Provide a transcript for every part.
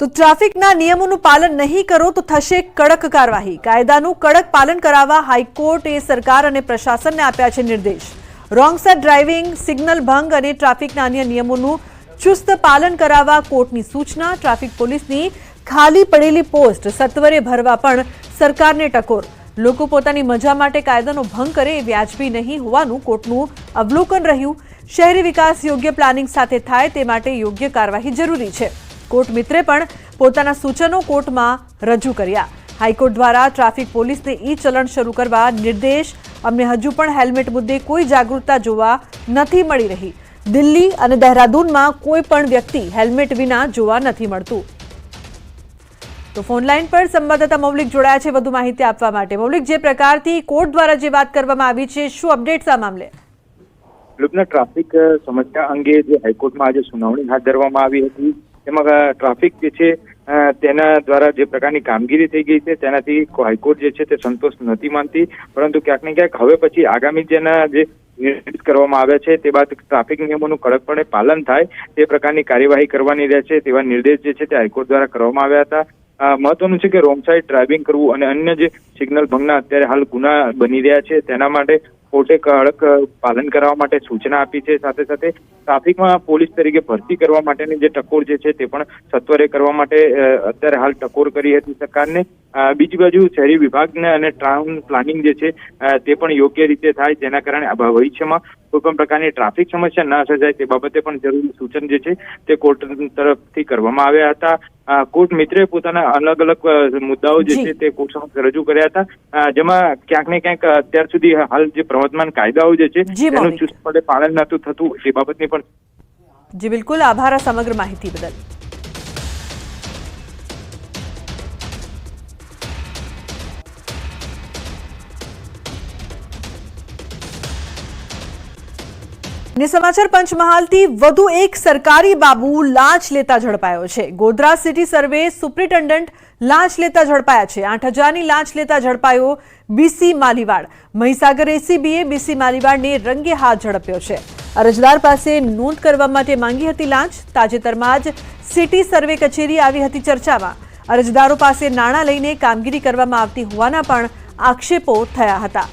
તો ટ્રાફિકના નિયમોનું પાલન નહીં કરો તો થશે કડક કાર્યવાહી। કાયદાનું કડક પાલન કરાવવા હાઈકોર્ટે સરકાર અને પ્રશાસનને આપ્યા છે નિર્દેશ। રોંગ સાઇડ ડ્રાઇવિંગ, સિગ્નલ ભંગ અને ટ્રાફિકના અન્ય નિયમોનું ચુસ્ત પાલન કરાવવા કોર્ટની સૂચના। ટ્રાફિક પોલીસની ખાલી પડેલી પોસ્ટ સત્વરે ભરવા પણ સરકારને ટકોર। લોકો પોતાની મજા માટે કાયદાનો ભંગ કરે એ વ્યાજબી નહીં હોવાનું કોર્ટનું અવલોકન રહ્યું। શહેરી વિકાસ યોગ્ય પ્લાનિંગ સાથે થાય તે માટે યોગ્ય કાર્યવાહી જરૂરી છે। कोर्ट मित्रे पण पोताना सूचनो कोर्ट में रजू कर्या। हाईकोर्ट द्वारा ट्राफिक पोलीस ने ई चलन शुरू करवा निर्देश। अमने हजू पण हेल्मेट मुद्दे कोई जागरूकता जोवा नथी मळी रही। दिल्ली अने देहरादून में कोई पण व्यक्ति हेल्मेट विना जोवा नथी मळतुं। तो फोन लाइन पर संवाददाता मौलिक जोड़ाया छे वधु माहिती आपवा माटे। मौलिक, जे प्रकारथी कोर्ट द्वारा जे वात करवामां आवी छे, शुं अपडेट्स आ मामले? ट्राफिक समस्या अंगे जे हाईकोर्ट में आज सुनावणी हाथ धरवामां आवी हती તેમાં ટ્રાફિક જે છે તેના દ્વારા જે પ્રકારની કામગીરી થઈ ગઈ છે તેનાથી હાઈકોર્ટ જે છે તે સંતોષ નથી માનતી, પરંતુ ક્યાંક ને ક્યાંક હવે પછી આગામી જેના જે નિર્દેશ કરવામાં આવ્યા છે તે બાદ ટ્રાફિક નિયમોનું કડકપણે પાલન થાય તે પ્રકારની કાર્યવાહી કરવાની રહેશે તેવા નિર્દેશ જે છે તે હાઈકોર્ટ દ્વારા કરવામાં આવ્યા હતા। મહત્વનું છે કે રોંગ સાઇડ ડ્રાઇવિંગ કરવું અને અન્ય જે સિગ્નલ ભંગના અત્યારે હાલ ગુના બની રહ્યા છે તેના માટે કોર્ટે કડક પાલન કરવા માટે સૂચના આપી છે। સાથે સાથે ટ્રાફિકમાં પોલીસ તરીકે ભરતી કરવા માટેની જે ટકોર જે છે તે પણ સત્વરે કરવા માટે અત્યારે હાલ ટકોર કરી હતી સરકારને। બીજી બાજુ શહેરી વિભાગને અને ટાઉન પ્લાનિંગ જે છે તે પણ યોગ્ય રીતે થાય, જેના કારણે ભવિષ્યમાં કોઈ પણ પ્રકારની ટ્રાફિક સમસ્યા ન સર્જાય તે બાબતે પણ જરૂરી સૂચન જે છે તે કોર્ટ તરફથી કરવામાં આવ્યા હતા। કોર્ટ મિત્રે પોતાના અલગ અલગ મુદ્દાઓ જે છે તે કોર્ટ સમક્ષ રજૂ કર્યા હતા, જેમાં ક્યાંક ને ક્યાંક અત્યાર સુધી હાલ જે પ્રવર્તમાન કાયદાઓ જે છે તેનું ચુસ્તપણે પાલન નહોતું થતું તે બાબતની પણ। જી બિલકુલ, આભાર સમગ્ર માહિતી બદલ। समाचार पंचमहालथी વધુ એક સરકારી બાબુ લાંચ લેતા ઝડપાયો છે। ગોધરા સિટી સર્વે સુપ્રિન્ટેન્ડન્ટ લાંચ લેતા ઝડપાયા છે। 8,000ની લાંચ લેતા ઝડપાયો બીસી માલીવાડ। મહીસાગર એસીબીએ બીસી માલીવાડને રંગે હાથ ઝડપ્યો છે। અરજદાર પાસે નોંધ કરવા માટે માંગી હતી લાંચ। તાજેતરમાં જ સિટી સર્વે કચેરી આવી હતી ચર્ચામાં। અરજદારો પાસે નાણાં લઈને કામગીરી કરવામાં આવતી હોવાના પણ આક્ષેપો થયા હતા।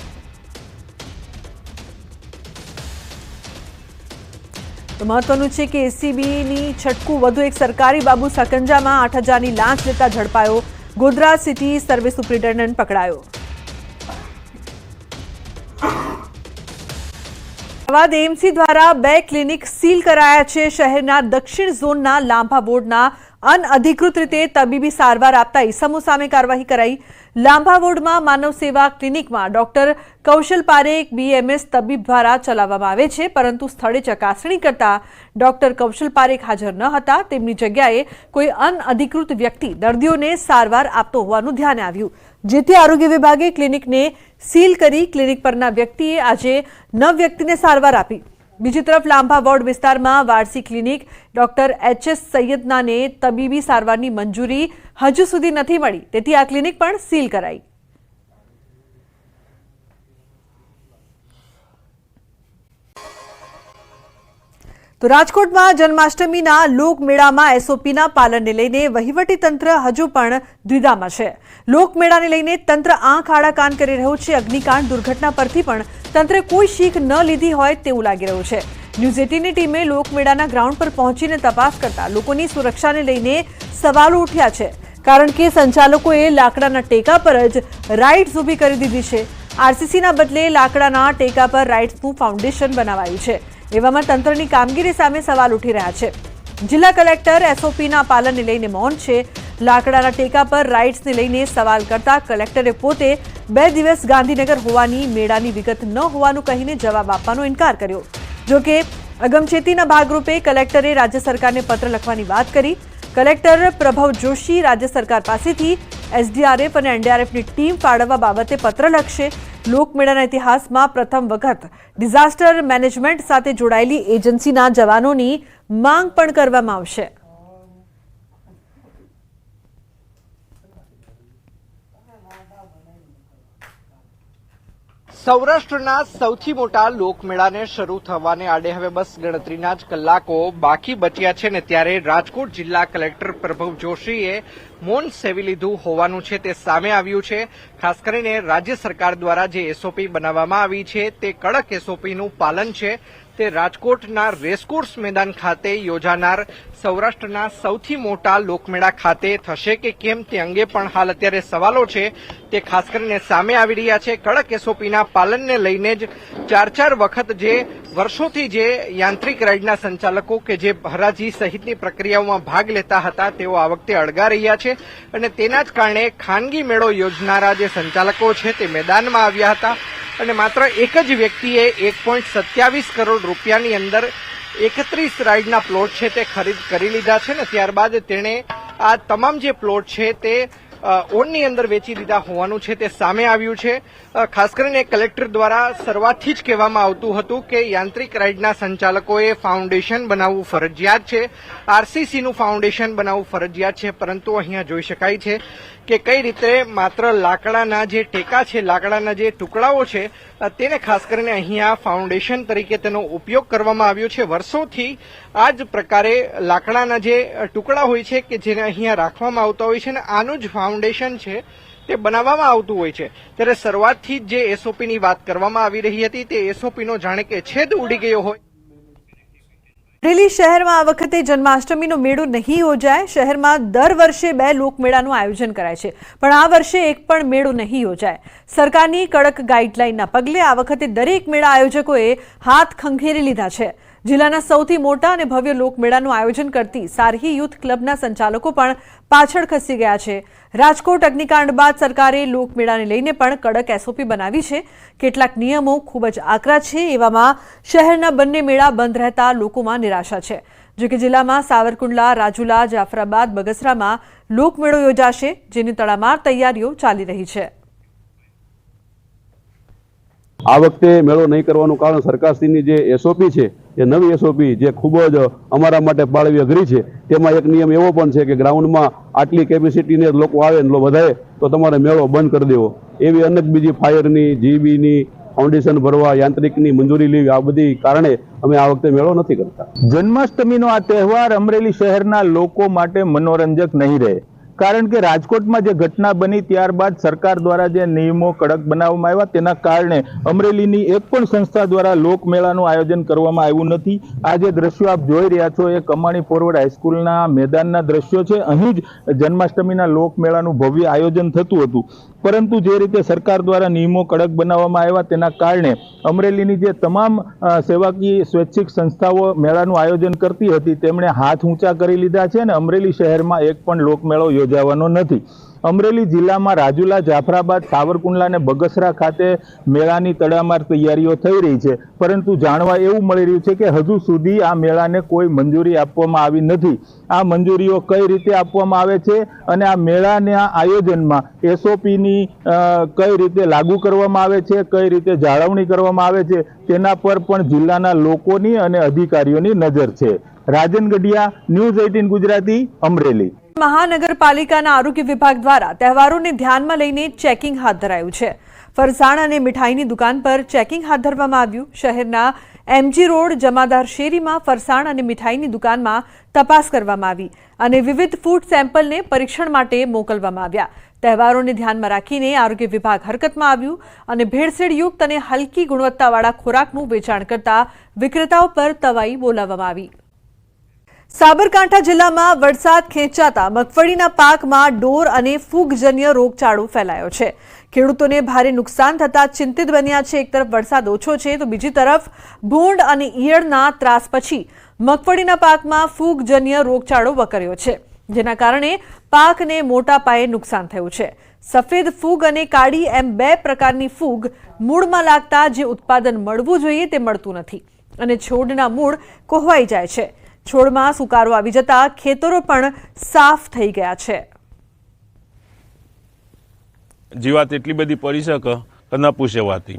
તો મહત્વનું છે કે એસીબીની છટકું વધુ એક સરકારી બાબુ સકંજામાં। 8,000ની લાંચ લેતા ઝડપાયો। ગોધરા સિટી સર્વે સુપ્રિન્ટેન્ડન્ટ પકડાયો। અમદાવાદ એમસી દ્વારા 2 ક્લિનિક સીલ કરાયા છે। શહેરના દક્ષિણ ઝોનના લાંભા વોર્ડના અનઅધિકૃત રીતે તબીબી સારવાર આપતા ઇસમો સામે કાર્યવાહી કરાઈ। લાંભા વોર્ડમાં માનવ સેવા ક્લિનિકમાં ડોક્ટર કૌશલ પારેખ બીએમએસ તબીબ દ્વારા ચલાવવામાં આવે છે, પરંતુ સ્થળે ચકાસણી કરતા ડોક્ટર કૌશલ પારેખ હાજર ન હતા। તેમની જગ્યાએ કોઈ અનઅધિકૃત વ્યક્તિ દર્દીઓને સારવાર આપતો હોવાનું ધ્યાને આવ્યું, જેથી આરોગ્ય વિભાગે ક્લિનિકને સીલ કરી ક્લિનિક પરના વ્યક્તિએ આજે 9 વ્યક્તિને સારવાર આપી। બીજી તરફ લાંભા વોર્ડ વિસ્તારમાં વારસી ક્લિનિક ડોક્ટર એચએસ સૈયદનાને તબીબી સારવારની મંજૂરી હજુ સુધી નથી મળી, તેથી આ ક્લિનિક પણ સીલ કરાઈ। તો રાજકોટમાં જન્માષ્ટમીના લોકમેળામાં એસઓપીના પાલનને લઈને વહીવટીતંત્ર હજુ પણ દ્વિધામાં છે। લોકમેળાને લઈને તંત્ર આંખ આડા કાન કરી રહ્યું છે। અગ્નિકાંડ દુર્ઘટના પરથી પણ તંત્રે કોઈ શીખ ન લીધી હોય તેવું લાગી રહ્યું છે। ન્યૂઝ 18ની ટીમે લોકમેળાના ગ્રાઉન્ડ પર પહોંચીને તપાસ કરતા લોકોની સુરક્ષાને લઈને સવાલો ઉઠ્યા છે, કારણ કે સંચાલકોએ લાકડાના ટેકા પર જ રાઇડ્સ ઊભી કરી દીધી છે। આરસીસીના બદલે લાકડાના ટેકા પર રાઇડ્સનું ફાઉન્ડેશન બનાવાયું છે। એવામાં તંત્રની કામગીરી સામે સવાલ ઉઠી રહ્યા છે। જિલ્લા કલેક્ટર એસઓપીના પાલનને લઈને મૌન છે। લાકડાના ટેકા પર રાઇડ્સને લઈને સવાલ કરતા કલેક્ટરે પોતે 2 દિવસ ગાંધીનગર હોવાની મેળાની વિગત ન હોવાનું કહીને જવાબ આપવાનો ઇનકાર કર્યો। જોકે અગમચેતીના ભાગરૂપે કલેક્ટરે રાજ્ય સરકારને પત્ર લખવાની વાત કરી। કલેક્ટર પ્રભવ જોશી રાજ્ય સરકાર પાસેથી એસડીઆરએફ અને એનડીઆરએફની ટીમ ફાળવવા બાબતે પત્ર લખશે। લોકમેળાના ઇતિહાસમાં પ્રથમ વખત ડિઝાસ્ટર મેનેજમેન્ટ સાથે જોડાયેલી એજન્સીના જવાનોની માંગ પણ કરવામાં આવશે। સૌરાષ્ટ્રના સૌથી મોટા લોકમેળાને શરૂ થવાને આડે હવે બસ ગણતરીના જ કલાકો બાકી બચ્યા છે ને ત્યારે રાજકોટ જિલ્લા કલેક્ટર પ્રભવ જોશીએ મૌન સેવી લીધું હોવાનું છે તે સામે આવ્યું છે. ખાસ કરીને રાજ્ય સરકાર દ્વારા જે એસઓપી બનાવવામાં આવી છે તે કડક એસઓપીનું પાલન છે. તે રાજકોટના રેસકોર્સ મેદાન ખાતે યોજાનાર સૌરાષ્ટ્રના સૌથી મોટા લોકમેળા ખાતે થશે કે કેમ તે અંગે પણ હાલ અત્યારે સવાલો છે તે ખાસ કરીને સામે આવી રહ્યા છે. કડક એસઓપીના પાલનને લઈને જ ચાર વખત જે વર્ષોથી જે યાંત્રિક રાઇડના સંચાલકો કે જે હરાજી સહિતની પ્રક્રિયાઓમાં ભાગ લેતા હતા તેઓ આ વખતે અળગા રહ્યા છે અને તેના જ કારણે ખાનગી મેળો યોજનારા જે સંચાલકો છે તે મેદાનમાં આવ્યા હતા અને માત્ર એક જ વ્યક્તિએ 1.27 કરોડ રૂપિયાની અંદર 31 રાઇડના પ્લોટ છે તે ખરીદ કરી લીધા છે ને ત્યારબાદ તેણે આ તમામ જે પ્લોટ છે તે ઓનની અંદર વેચી દીધા હોવાનું છે તે સામે આવ્યું છે. ખાસ કરીને કલેક્ટર દ્વારા શરૂઆતથી જ કહેવામાં આવતું હતું કે યાંત્રિક રાઇડના સંચાલકોએ ફાઉન્ડેશન બનાવવું ફરજિયાત છે, આરસીસીનું ફાઉન્ડેશન બનાવવું ફરજિયાત છે, પરંતુ અહીંયા જોઈ શકાય છે કે કઈ રીતે માત્ર લાકડાના જે ટેકા છે, લાકડાના જે ટુકડાઓ છે તેને ખાસ કરીને અહીંયા ફાઉન્ડેશન તરીકે તેનો ઉપયોગ કરવામાં આવ્યો છે. વર્ષોથી આ જ પ્રકારે લાકડાના જે ટુકડા હોય છે કે જેને અહીંયા રાખવામાં આવતા હોય છે અને આનું જ ફાઉન્ડેશન છે તે બનાવવામાં આવતું હોય છે. ત્યારે શરૂઆતથી જ જે એસઓપીની વાત કરવામાં આવી રહી હતી તે એસઓપીનો જાણે કે છેદ ઉડી ગયો હોય. અમરેલી શહેરમાં આ વખતે જન્માષ્ટમીનો મેળો નહીં યોજાય. શહેરમાં દર વર્ષે 2 લોકમેળાનું આયોજન કરાય છે, પણ આ વર્ષે એક પણ મેળો નહીં યોજાય. સરકારની કડક ગાઈડલાઈનના પગલે આ વખતે દરેક મેળા આયોજકોએ હાથ ખંખેરી લીધા છે. જિલ્લાના સૌથી મોટા અને ભવ્ય લોકમેળાનું આયોજન કરતી સારહી યુથ ક્લબના સંચાલકો પણ પાછળ ખસી ગયા છે. રાજકોટ અગ્નિકાંડ બાદ સરકારે લોકમેળાને લઈને પણ કડક એસઓપી બનાવી છે. કેટલાક નિયમો ખૂબ જ આકરા છે. એવામાં શહેરના બંને મેળા બંધ રહેતા લોકોમાં નિરાશા છે. જોકે જિલ્લામાં સાવરકુંડલા, રાજુલા, જાફરાબાદ, બગસરામાં લોકમેળો યોજાશે, જેની તડામાર તૈયારીઓ ચાલી રહી છે. આ વખતે મેળો નહીં કરવાનું કારણ સરકારશ્રીની જે એસઓપી છે એ નવી એસઓપી જે ખૂબ જ અમારા માટે પાળવી અઘરી છે. તેમાં એક નિયમ એવો પણ છે કે ગ્રાઉન્ડમાં આટલી કેપેસિટીને લોકો આવે ને વધારે તો તમારે મેળો બંધ કરી દેવો. એવી અનેક બીજી ફાયરની, જીબીની, ફાઉન્ડેશન ભરવા, યાંત્રિકની મંજૂરી લેવી, આ બધી કારણે અમે આ વખતે મેળો નથી કરતા. જન્માષ્ટમીનો આ તહેવાર અમરેલી શહેરના લોકો માટે મનોરંજક નહીં રહે, કારણ કે રાજકોટમાં જે ઘટના બની ત્યારબાદ સરકાર દ્વારા જે નિયમો કડક બનાવવામાં આવ્યા તેના કારણે અમરેલીની એક પણ સંસ્થા દ્વારા લોકમેળાનું આયોજન કરવામાં આવ્યું નથી. આ જે દ્રશ્યો આપ જોઈ રહ્યા છો એ કમાણી ફોરવર્ડ હાઈસ્કૂલના મેદાનના દ્રશ્યો છે. અહીં જ જન્માષ્ટમીના લોકમેળાનું ભવ્ય આયોજન થતું હતું, પરંતુ જે રીતે સરકાર દ્વારા નિયમો કડક બનાવવામાં આવ્યા તેના કારણે અમરેલીની જે તમામ સેવાકીય સ્વૈચ્છિક સંસ્થાઓ મેળાનું આયોજન કરતી હતી તેમણે હાથ ઊંચા કરી લીધા છે અને અમરેલી શહેરમાં એક પણ લોકમેળો યોજાવાનો નથી. અમરેલી જિલ્લામાં રાજુલા, જાફરાબાદ, સાવરકુંડલા અને બગસરા ખાતે મેળાની તડામાર તૈયારીઓ થઈ રહી છે, પરંતુ જાણવા એવું મળી રહ્યું છે કે હજુ સુધી આ મેળાને કોઈ મંજૂરી આપવામાં આવી નથી. આ મંજૂરીઓ કઈ રીતે આપવામાં આવે છે અને આ મેળાના આયોજનમાં એસઓપીની કઈ રીતે લાગુ કરવામાં આવે છે, કઈ રીતે જાળવણી કરવામાં આવે છે, તેના પર પણ જિલ્લાના લોકોની અને અધિકારીઓની નજર છે. રાજન ગઢિયા, ન્યૂઝ 18 ગુજરાતી, અમરેલી. મહાનગરપાલિકાના આરોગ્ય વિભાગ દ્વારા તહેવારોને ધ્યાનમાં લઈને ચેકિંગ હાથ ધરાયું છે. ફરસાણ અને મીઠાઈની દુકાન પર ચેકિંગ હાથ ધરવામાં આવ્યું. શહેરના એમજી રોડ, જમાદાર શેરીમાં ફરસાણ અને મીઠાઈની દુકાનમાં તપાસ કરવામાં આવી અને વિવિધ ફૂડ સેમ્પલને પરીક્ષણ માટે મોકલવામાં આવ્યા. તહેવારોને ધ્યાનમાં રાખીને આરોગ્ય વિભાગ હરકતમાં આવ્યું અને ભેળસેળયુક્ત અને હલકી ગુણવત્તાવાળા ખોરાકનું વેચાણ કરતા વિક્રેતાઓ પર તવાઈ બોલાવવામાં આવી. સાબરકાંઠા જિલ્લામાં વરસાદ ખેંચાતા મગફળીના પાકમાં ઢોર અને ફૂગજન્ય રોગચાળો ફેલાયો છે. ખેડૂતોને ભારે નુકસાન થતા ચિંતિત બન્યા છે. એક તરફ વરસાદ ઓછો છે તો બીજી તરફ ભૂંડ અને ઈયળના ત્રાસ પછી મગફળીના પાકમાં ફૂગજન્ય રોગચાળો વકર્યો છે, જેના કારણે પાકને મોટા પાયે નુકસાન થયું છે. સફેદ ફૂગ અને કાળી એમ 2 પ્રકારની ફૂગ મૂળમાં લાગતા જે ઉત્પાદન મળવું જોઈએ તે મળતું નથી અને છોડના મૂળ કોહવાઈ જાય છે. છોડમાં સુકારો આવી જતા ખેતરો પણ સાફ થઈ ગયા છે. જીવાત એટલી બધી પડી શકે કે ન પૂછેવાતી,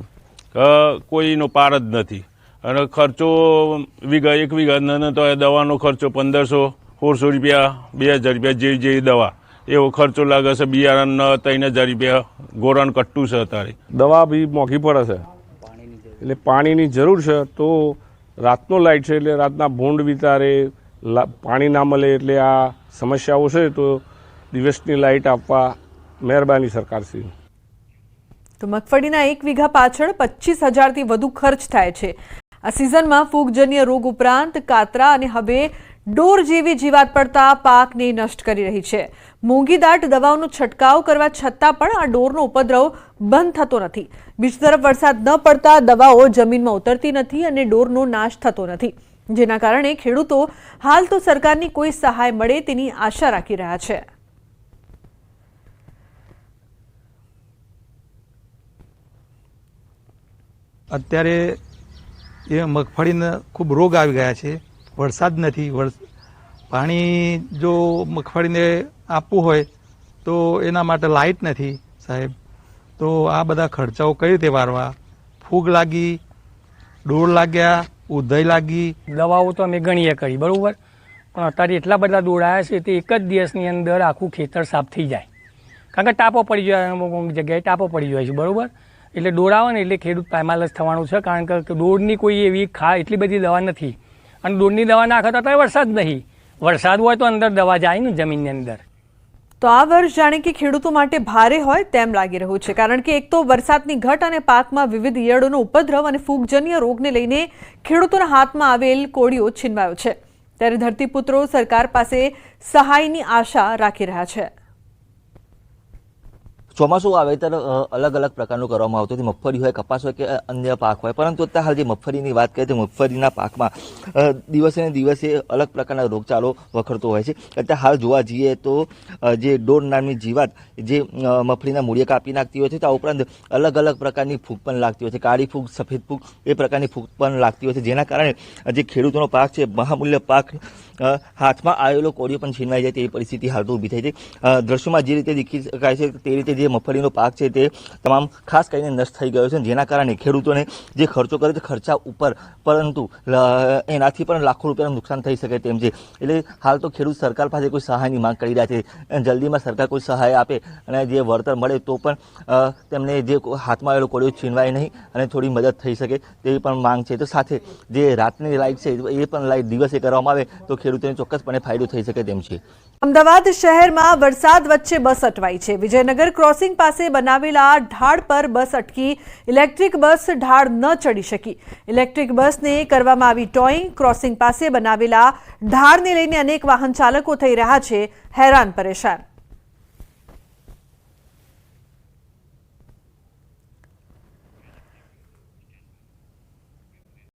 કોઈનો પાર જ નથી. અને ખર્ચો એક વીઘા તો દવાનો ખર્ચો 1500-1600 રૂપિયા, 2000 રૂપિયા જેવી દવા એવો ખર્ચો લાગે છે. બિયારણ 3000 રૂપિયા, ગોરાન કટ્ટું છે. અત્યારે દવા બી મોંઘી પડે છે. એટલે પાણીની જરૂર છે. તો રાતનો લાઇટ છે એટલે રાતના ભૂંડ વિતારે પાણી ના મળે એટલે આ સમસ્યાઓ છે. તો દિવસની લાઇટ આપવા મહેરબાની સરકારશ્રી. તો મગફળીના 1 વીઘા પાછળ 25,000થી વધુ ખર્ચ થાય છે. આ સિઝનમાં ફૂગજન્ય રોગ ઉપરાંત કાતરા અને હવે ડોર જેવી જીવાત પડતા પાકને નષ્ટ કરી રહી છે. મોંઘીદાટ દવાઓનો છંટકાવ કરવા છતાં પણ આ ડોરનો ઉપદ્રવ બંધ થતો નથી. બીજી તરફ વરસાદ ન પડતા દવાઓ જમીનમાં ઉતરતી નથી અને ડોરનો નાશ થતો નથી, જેના કારણે ખેડૂતો હાલ તો સરકારની કોઈ સહાય મળે તેની આશા રાખી રહ્યા છે. અત્યારે એ મગફળીને ખૂબ રોગ આવી ગયા છે. વરસાદ નથી. પાણી જો મગફળીને આપવું હોય તો એના માટે લાઇટ નથી સાહેબ. તો આ બધા ખર્ચાઓ કઈ રીતે વારવા? ફૂગ લાગી, ડોર લાગ્યા, ઉધઈ લાગી. દવાઓ તો અમે ગણીએ કરી બરાબર, પણ અત્યારે એટલા બધા દોડ આવ્યા છે તે એક જ દિવસની અંદર આખું ખેતર સાફ થઈ જાય. કારણ કે ટાપો પડી જાય, અમુક જગ્યાએ ટાપો પડી જાય છે બરાબર. એટલે દોડ આવે ને એટલે ખેડૂત પાયમાલ જ થવાનું છે. કારણ કે દોડની કોઈ એવી એટલી બધી દવા નથી, અને દોડની દવા નાખે તો અત્યારે વરસાદ નહીં. વરસાદ હોય તો અંદર દવા જાય ને જમીનની અંદર. તો આ વર્ષ જાણે કે ખેડૂતો માટે ભારે હોય તેમ લાગી રહ્યું છે, કારણ કે એક તો વરસાદની ઘટ અને પાકમાં વિવિધ ઈયળોનો ઉપદ્રવ અને ફૂગજન્ય રોગને લઈને ખેડૂતોના હાથમાં આવેલ કોળીઓ છીનવાયો છે. ત્યારે ધરતીપુત્રો સરકાર પાસે સહાયની આશા રાખી રહ્યા છે. ચોમાસું વાવેતર અલગ અલગ પ્રકારનું કરવામાં આવતું હતું. મગફળી હોય, કપાસ હોય કે અન્ય પાક હોય. પરંતુ અત્યારે હાલ જે મગફળીની વાત કરીએ તો મગફળીના પાકમાં દિવસે ને દિવસે અલગ પ્રકારના રોગચાળો વખરતો હોય છે. અત્યારે હાલ જોવા જઈએ તો જે ડોર નામની જીવાત જે મગફળીના મૂળિયા કાપી નાખતી હોય છે, તો આ ઉપરાંત અલગ અલગ પ્રકારની ફૂગ પણ લાગતી હોય છે. કાળી ફૂગ, સફેદ ફૂગ એ પ્રકારની ફૂગ પણ લાગતી હોય છે, જેના કારણે જે ખેડૂતોનો પાક છે, મહામૂલ્ય પાક, હાથમાં આવેલો કોળીઓ પણ છીનવાઈ જાય તેવી પરિસ્થિતિ હાલ તો ઊભી થઈ છે. દ્રશ્યોમાં જે રીતે દેખી શકાય છે તે રીતે જે મગફળીનો પાક છે તે તમામ ખાસ કરીને નષ્ટ થઈ ગયો છે, જેના કારણે ખેડૂતોને જે ખર્ચો કરે છે ખર્ચા ઉપર, પરંતુ એનાથી પણ લાખો રૂપિયાનું નુકસાન થઈ શકે તેમ છે. એટલે હાલ તો ખેડૂત સરકાર પાસે કોઈ સહાયની માંગ કરી રહ્યા છે. જલ્દીમાં સરકાર કોઈ સહાય આપે અને જે વળતર મળે તો પણ તેમને જે હાથમાં આવેલો કોળીઓ છીનવાય નહીં અને થોડી મદદ થઈ શકે તેવી પણ માંગ છે. તો સાથે જે રાતની લાઇટ છે એ પણ લાઇટ દિવસે કરવામાં આવે તો ખેડૂતોને ચોક્કસપણે ફાયદો થઈ શકે તેમ છે. અમદાવાદ શહેરમાં વરસાદ વચ્ચે બસ અટવાઈ છે. વિજયનગર ક્રોસિંગ પાસે બનાવેલા ઢાળ પર બસ અટકી. ઇલેક્ટ્રિક બસ ઢાળ ન ચડી શકી. ઇલેક્ટ્રિક બસને કરવામાં આવી ટોઈંગ. ક્રોસિંગ પાસે બનાવેલા ઢાળને લઈને અનેક વાહન ચાલકો થઈ રહ્યા છે હેરાન પરેશાન.